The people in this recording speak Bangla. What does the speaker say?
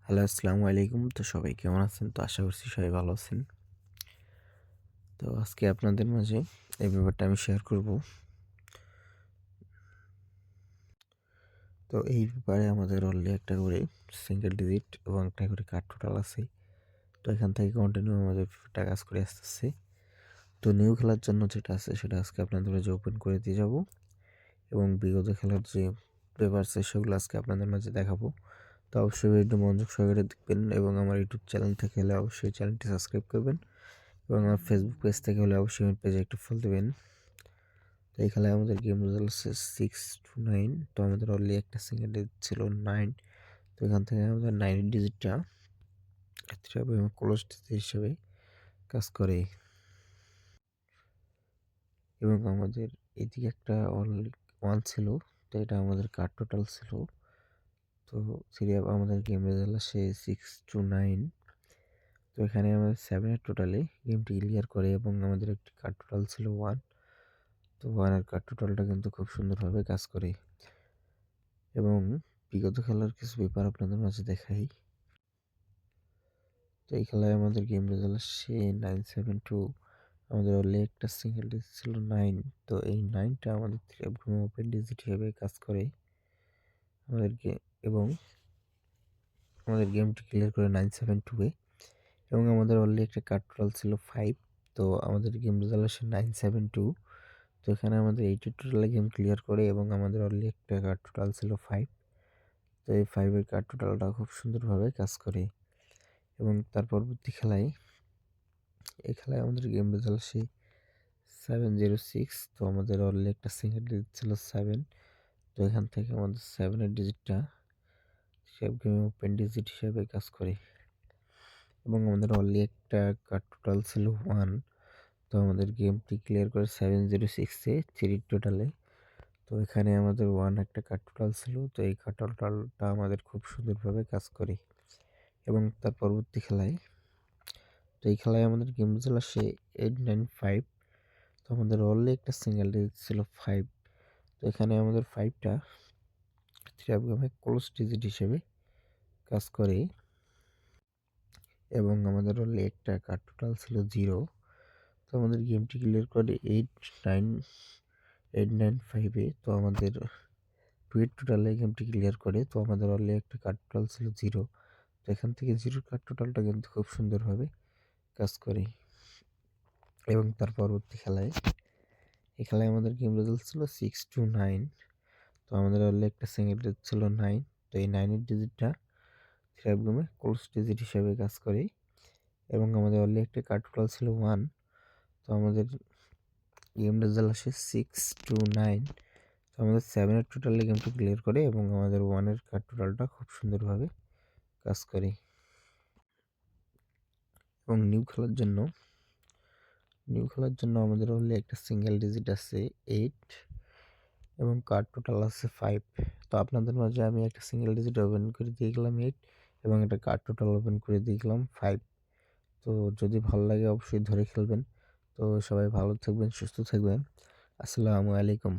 হ্যালো, আসসালামু আলাইকুম। তো সবাই কেমন আছেন? তো আশা করছি সবাই ভালো আছেন। তো আজকে আপনাদের মাঝে এই ব্যাপারটা আমি শেয়ার করব। তো এই ব্যাপারে আমাদের অলরেডি একটা করে সিঙ্গেল ডিজিট এবং একটা করে কার্ড টোটাল আছে। তো এখান থেকে কন্টিনিউ আমাদের ব্যাপারটা কাজ করে আসতেছে। তো নিউ খেলার জন্য যেটা আছে সেটা আজকে আপনাদের মাঝে ওপেন করে দিয়ে যাব এবং বিগত খেলার যে পেপার আছে সেগুলো আজকে আপনাদের মাঝে দেখাবো। তো অবশ্যই ভিডিওটি মনোযোগ সহকারে দেখবেন এবং আমার ইউটিউব চ্যানেল থেকে হলে অবশ্যই চ্যানেলটি সাবস্ক্রাইব করবেন এবং আমার ফেসবুক পেজ থেকে হলে অবশ্যই আমার পেজে একটু ফলো দেবেন। তো এই খেলায় আমাদের গেম রেজাল্ট হচ্ছে 6-9। তো আমাদের অলরেডি একটা সিঙ্গেল ডিজিট ছিল 9। তো এখান থেকে আমাদের 9 ডিজিটটা ক্লোজ ডিজিট হিসেবে কাজ করে এবং আমাদের এদিকে একটা অলরেডি 1 ছিল। তো এটা আমাদের কার্ড টোটাল ছিল। তো সিরিয়াল আমাদের গেম রেজাল্ট আসে 6-9। তো এখানে আমাদের 7 টোটালে গেমটি ক্লিয়ার করে এবং আমাদের একটি কার্ড টোটাল ছিল 1। তো 1 এর কার্ড টোটালটা কিন্তু খুব সুন্দরভাবে কাজ করে এবং বিগত খেলার কিছু ব্যাপার আপনাদের মাঝে দেখাই। তো এই খেলায় আমাদের গেম রেজাল্ট আসছে 9-7-2। আমাদের অলরেডি একটা সিঙ্গেল ডিজিট ছিল 9। তো এই 9টা আমাদের ওপেন ডিজিট হিসেবে কাজ করে আমাদেরকে এবং আমাদের গেমটি ক্লিয়ার করে 9-7-2 এবং আমাদের অলরেডি একটা কার্ড টোটাল ছিল 5। তো আমাদের গেম রেজাল্ট আসে 9-7-2। তো এখানে আমাদের 8 টোটালে গেম ক্লিয়ার করে এবং আমাদের অলরেডি একটা কার্ড টোটাল ছিল 5। তো এই 5 এর কার্ড টোটালটা খুব সুন্দরভাবে কাজ করে এবং তার পরবর্তী খেলায় এই খেলায় আমাদের গেম রেজাল্ট আসে 7-0-6। তো আমাদের অলরেডি একটা সিঙ্গেল ডিজিট ছিল 7। তো এখান থেকে আমাদের 7 এর ডিজিটটা সব গেমে ওপেন ডিজিট হিসেবে কাজ করে এবং আমাদের অলরেডি একটা কার্ড টোটাল ছিল 1। তো আমাদের গেমটি ক্লিয়ার করে 7-0-6-এ 3 টোটালে। তো এখানে আমাদের 1 একটা কার্ড টোটাল ছিল। তো এই কার্ড টোটালটা আমাদের খুব সুন্দরভাবে কাজ করে এবং তার পরবর্তী খেলায় তো এই খেলায় আমাদের গেম রেজাল্ট আসে 8-9-5। তো আমাদের অলরেডি একটা সিঙ্গেল ডিজিট ছিল 5। তো এখানে আমাদের 5টা থ্রি ক্লোজ ডিজিট হিসেবে কাজ করে এবং আমাদের অলরেডি একটা কার্ড টোটাল ছিল 0। তো আমাদের গেমটি ক্লিয়ার করে 8-9-5-এ। তো আমাদের 2 টোটালে গেমটি ক্লিয়ার করে। তো আমাদের অলরেডি একটা কার্ড টোটাল ছিল 0। তো এখান থেকে 0 কার্ড টোটালটা কিন্তু খুব সুন্দরভাবে কাজ করে এবং তার পরবর্তী খেলায় এই খেলায় আমাদের গেম রেজাল্ট ছিল 6-9। তো আমাদের অলরেডি একটা সিঙ্গেল ডিজিট ছিল 9। তো এই 9 এর ডিজিটটা থ্রি গেমে ক্লোজ ডিজিট হিসেবে কাজ করে এবং আমাদের অলরেডি একটা কার্ড টোটাল ছিল 1। তো আমাদের গেম রেজাল্ট আসে 6-9। তো আমাদের 7 এর টোটালে গেমটি ক্লিয়ার করে এবং আমাদের 1 এর কার্ড টোটালটা খুব সুন্দরভাবে কাজ করে এবং নিউ খেলার জন্য আমাদের হলে একটা সিঙ্গেল ডিজিট আছে 8 এবং কার্ড টোটাল আছে 5। তো আপনাদের মাঝে আমি একটা সিঙ্গেল ডিজিট ওপেন করে দিয়ে গেলাম 8 এবং একটা কার্ড টোটাল ওপেন করে দিয়ে গেলাম 5। তো যদি ভালো লাগে অবশ্যই ধরে খেলবেন। তো সবাই ভালো থাকবেন, সুস্থ থাকবেন। আসসালামু আলাইকুম।